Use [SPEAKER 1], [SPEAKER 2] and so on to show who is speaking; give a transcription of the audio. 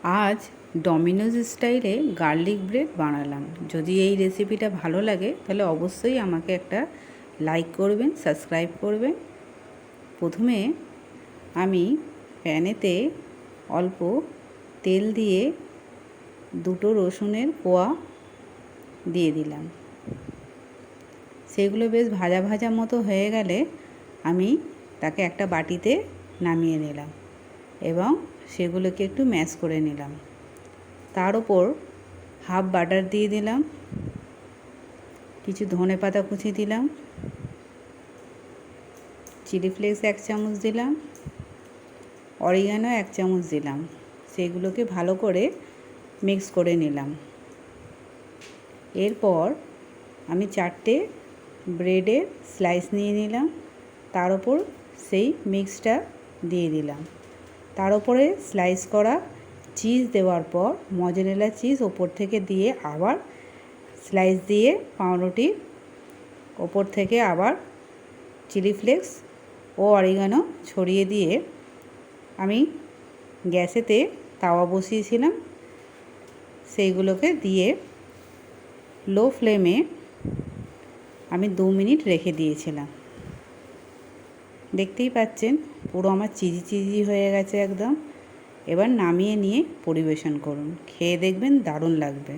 [SPEAKER 1] আজ ডমিনোজ স্টাইলে garlic bread বানালাম। যদি এই রেসিপিটা ভালো লাগে তাহলে অবশ্যই আমাকে একটা লাইক করবেন, সাবস্ক্রাইব করবেন। প্রথমে আমি প্যানেতে অল্প তেল দিয়ে দুটো রসুনের কোয়া দিয়ে দিলাম। সেগুলো বেশ ভাজা ভাজা মতো হয়ে গেলে আমি তাকে একটা বাটিতে নামিয়ে নিলাম এবং সেগুলোকে একটু ম্যাশ করে নিলাম। তার উপর হাফ বাটার দিয়ে দিলাম, কিছু ধনেপাতা কুচি দিলাম, চিলি ফ্লেক্স 1 চামচ দিলাম, অরিগানো 1 চামচ দিলাম। সেগুলোকে ভালো করে মিক্স করে নিলাম। এরপর আমি 4টে ব্রেডের স্লাইস নিয়ে নিলাম, তার উপর সেই মিক্সটা দিয়ে দিলাম। তার উপরে স্লাইস করা চিজ দেওয়ার পর মজেরেলা চিজ ওপর থেকে দিয়ে আবার স্লাইস দিয়ে পাউরুটির ওপর থেকে আবার চিলি ফ্লেক্স ও অরিগানো ছড়িয়ে দিয়ে আমি গ্যাসেতে তাওয়া বসিয়েছিলাম। সেইগুলোকে দিয়ে লো ফ্লেমে আমি 2 মিনিট রেখে দিয়েছিলাম। দেখতেই পাচ্ছেন পুরো আমার চিজি চিজি হয়ে গেছে একদম। এবার নামিয়ে নিয়ে পরিবেশন করুন, খেয়ে দেখবেন দারুণ লাগবে।